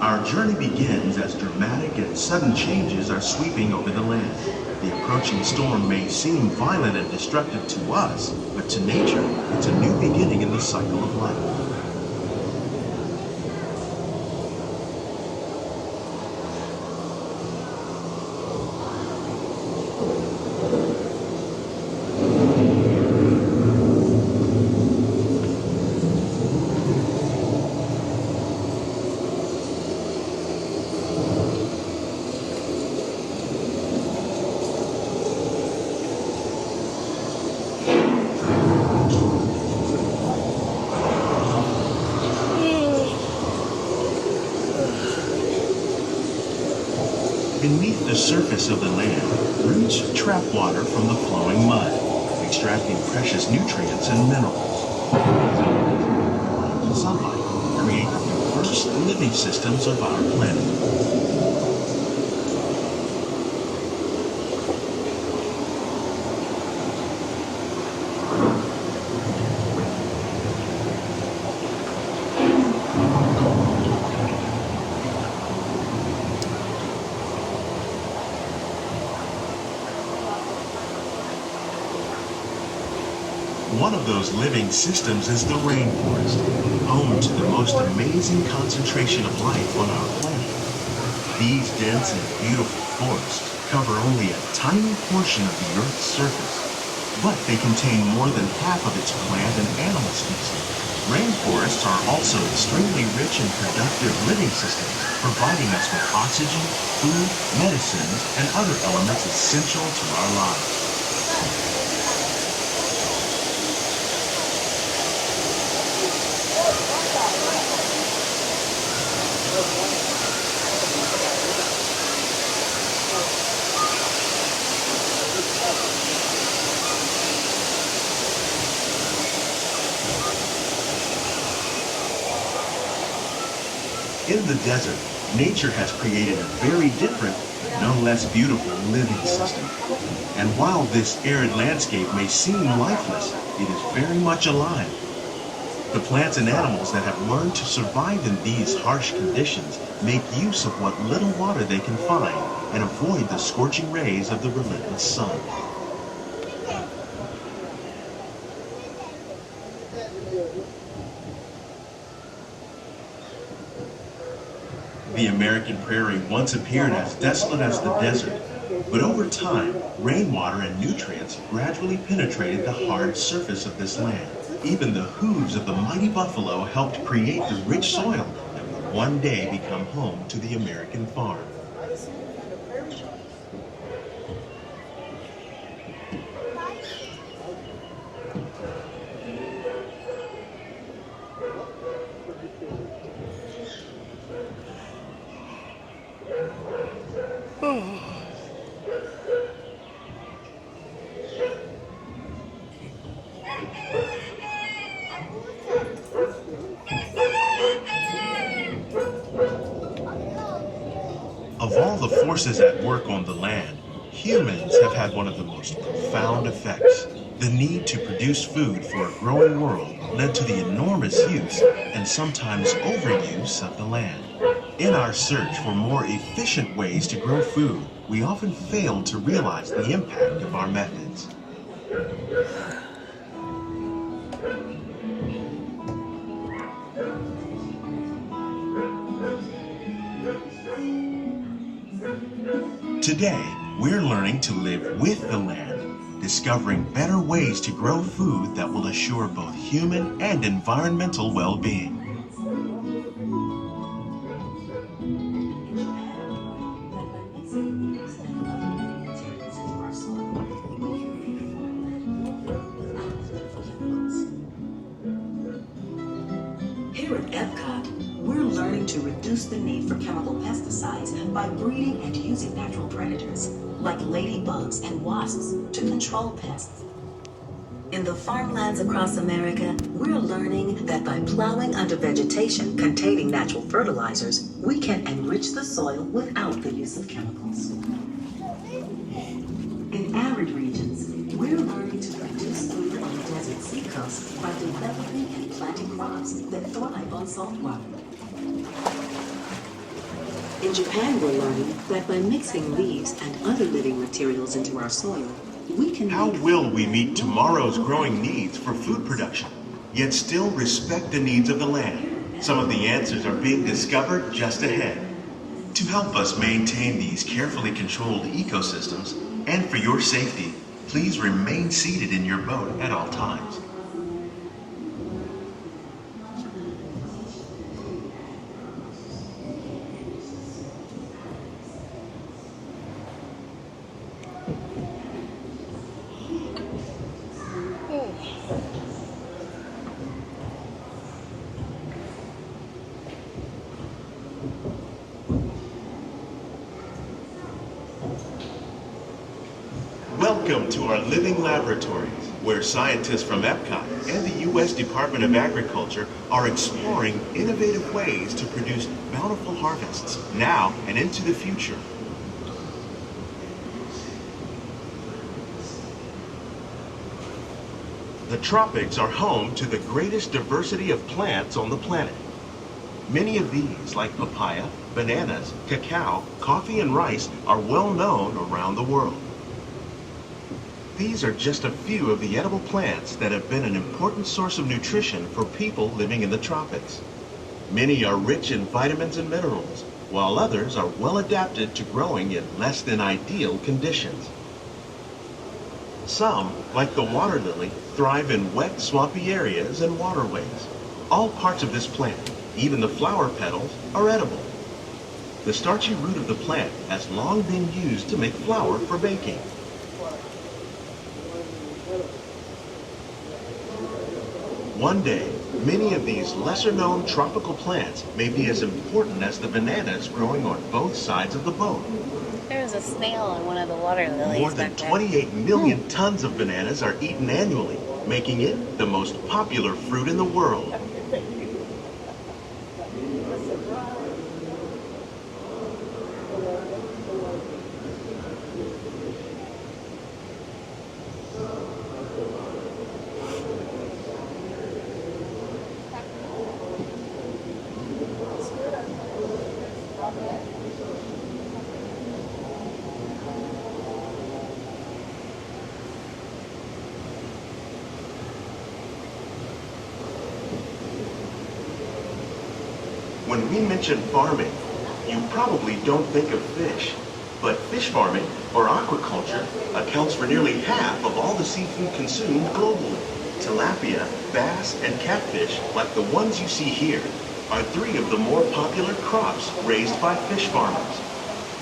Our journey begins as dramatic and sudden changes are sweeping over the land. The approaching storm may seem violent and destructive to us, but to nature, it's a new beginning in the cycle of life. Beneath the surface of the land, roots trap water from the flowing mud, extracting precious nutrients and minerals. Sunlight create the first living systems of our planet. One of those living systems is the rainforest, home to the most amazing concentration of life on our planet. These dense and beautiful forests cover only a tiny portion of the Earth's surface, but they contain more than half of its plant and animal species. Rainforests are also extremely rich and productive living systems, providing us with oxygen, food, medicines, and other elements essential to our lives. In the desert, nature has created a very different, no less beautiful living system. And while this arid landscape may seem lifeless, it is very much alive. The plants and animals that have learned to survive in these harsh conditions make use of what little water they can find and avoid the scorching rays of the relentless sun. The American prairie once appeared as desolate as the desert, but over time, rainwater and nutrients gradually penetrated the hard surface of this land. Even the hooves of the mighty buffalo helped create the rich soil that would one day become home to the American farm. Of all the forces at work on the land, humans have had one of the most profound effects. The need to produce food for a growing world led to the enormous use and sometimes overuse of the land. In our search for more efficient ways to grow food, we often fail to realize the impact of our methods. Today, we're learning to live with the land, discovering better ways to grow food that will assure both human and environmental well-being. Here at EPCOT, we're learning to reduce the need for chemical pesticides by breeding and using natural predators, like ladybugs and wasps, to control pests. In the farmlands across America, we're learning that by plowing under vegetation containing natural fertilizers, we can enrich the soil without the use of chemicals. In arid regions, we're learning to produce food on the desert seacoast by developing and planting crops that thrive on salt water. In Japan, we're learning that by mixing leaves and other living materials into our soil, we can How make will we meet tomorrow's growing needs for food production, yet still respect the needs of the land? Some of the answers are being discovered just ahead. To help us maintain these carefully controlled ecosystems, and for your safety, please remain seated in your boat at all times. Welcome to our living laboratories, where scientists from EPCOT and the U.S. Department of Agriculture are exploring innovative ways to produce bountiful harvests now and into the future. The tropics are home to the greatest diversity of plants on the planet. Many of these, like papaya, bananas, cacao, coffee, and rice, are well known around the world. These are just a few of the edible plants that have been an important source of nutrition for people living in the tropics. Many are rich in vitamins and minerals, while others are well adapted to growing in less than ideal conditions. Some, like the water lily, thrive in wet, swampy areas and waterways. All parts of this plant, even the flower petals, are edible. The starchy root of the plant has long been used to make flour for baking. One day, many of these lesser-known tropical plants may be as important as the bananas growing on both sides of the boat. There was a snail in one of the water lilies. More than 28 million tons of bananas are eaten annually, making it the most popular fruit in the world. When we mention farming, you probably don't think of fish. But fish farming, or aquaculture, accounts for nearly half of all the seafood consumed globally. Tilapia, bass, and catfish, like the ones you see here, are three of the more popular crops raised by fish farmers.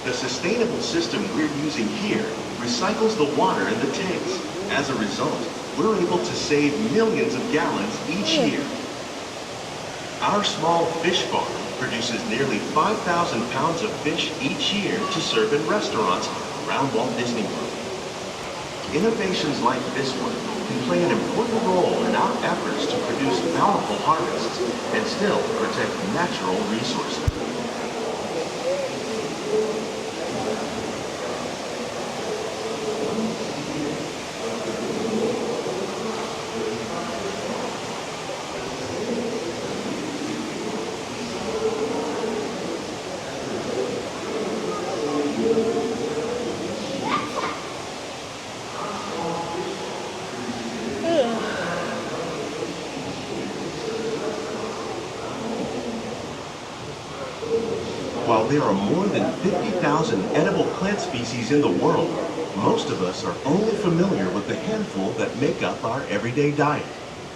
The sustainable system we're using here recycles the water in the tanks. As a result, we're able to save millions of gallons each year. Our small fish farm produces nearly 5,000 pounds of fish each year to serve in restaurants around Walt Disney World. Innovations like this one can play an important role in our efforts to produce bountiful harvests and still protect natural resources. While there are more than 50,000 edible plant species in the world, most of us are only familiar with the handful that make up our everyday diet.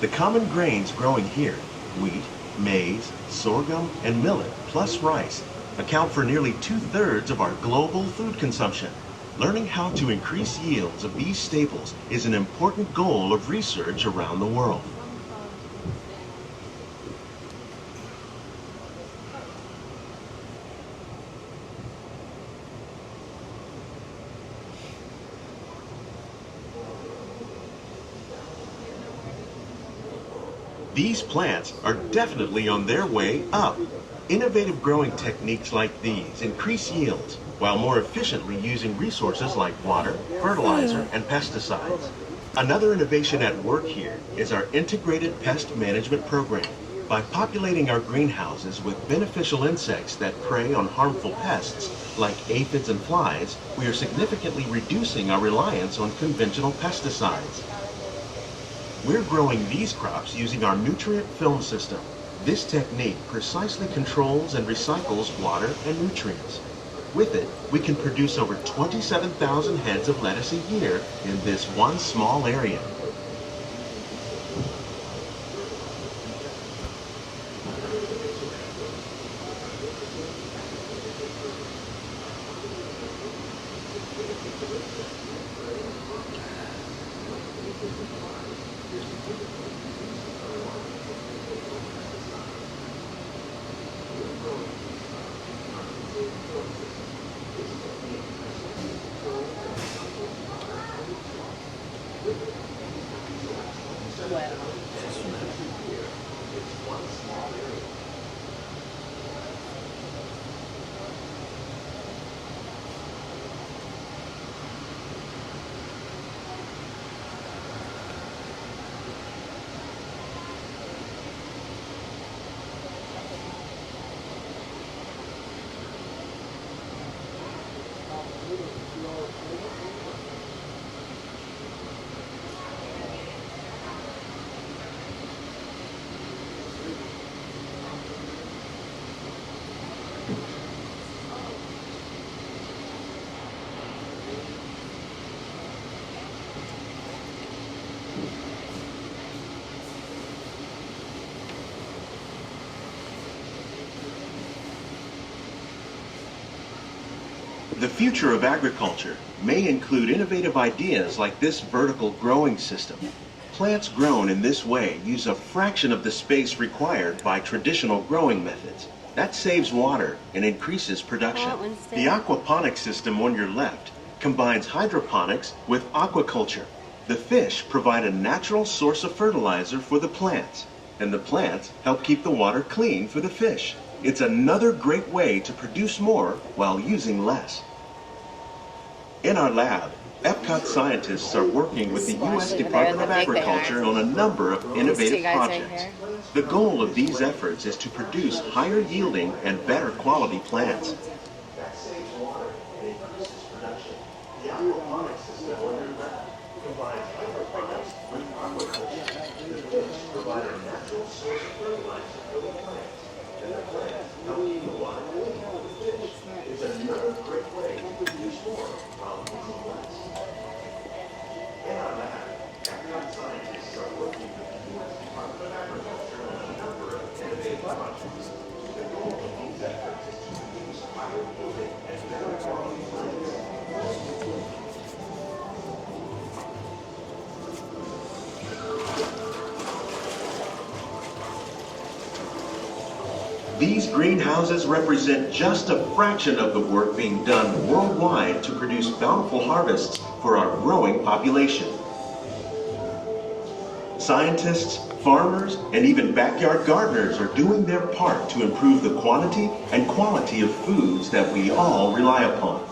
The common grains growing here, wheat, maize, sorghum, and millet, plus rice, account for nearly 2/3 of our global food consumption. Learning how to increase yields of these staples is an important goal of research around the world. These plants are definitely on their way up. Innovative growing techniques like these increase yields while more efficiently using resources like water, fertilizer, and pesticides. Another innovation at work here is our integrated pest management program. By populating our greenhouses with beneficial insects that prey on harmful pests, like aphids and flies, we are significantly reducing our reliance on conventional pesticides. We're growing these crops using our nutrient film system. This technique precisely controls and recycles water and nutrients. With it, we can produce over 27,000 heads of lettuce a year in this one small area. The future of agriculture may include innovative ideas like this vertical growing system. Plants grown in this way use a fraction of the space required by traditional growing methods. That saves water and increases production. The aquaponics system on your left combines hydroponics with aquaculture. The fish provide a natural source of fertilizer for the plants, and the plants help keep the water clean for the fish. It's another great way to produce more while using less. In our lab, EPCOT scientists are working with the U.S. Department of Agriculture on a number of innovative projects. The goal of these efforts is to produce higher yielding and better quality plants. That saves water and increases production. The aquaponics system on your left combines hydroponics with aquaculture. The fish provide a natural source of fertilizer for the plants, and the plants help keep the water clean for the fish. It's another great way to produce more while using less. In our lab, EPCOT scientists are working with the U.S. Department of Agriculture on a number of innovative projects. The goal of these efforts is to produce higher yielding and better quality plants. These greenhouses represent just a fraction of the work being done worldwide to produce bountiful harvests for our growing population. Scientists, farmers, and even backyard gardeners are doing their part to improve the quantity and quality of foods that we all rely upon.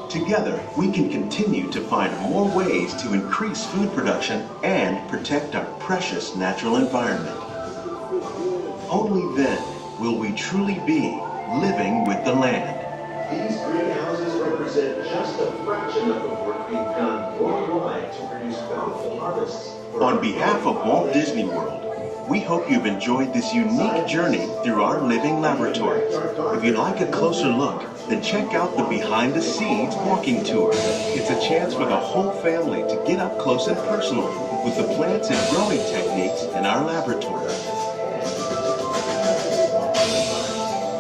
Together, we can continue to find more ways to increase food production and protect our precious natural environment. Only then will we truly be living with the land. These greenhouses represent just a fraction of the work being done worldwide to produce bountiful harvests. On behalf of Walt Disney World, we hope you've enjoyed this unique journey through our living laboratories. If you'd like a closer look, then check out the Behind the Scenes walking tour. It's a chance for the whole family to get up close and personal with the plants and growing techniques in our laboratory.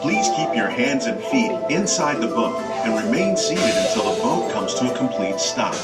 Please keep your hands and feet inside the boat and remain seated until the boat comes to a complete stop.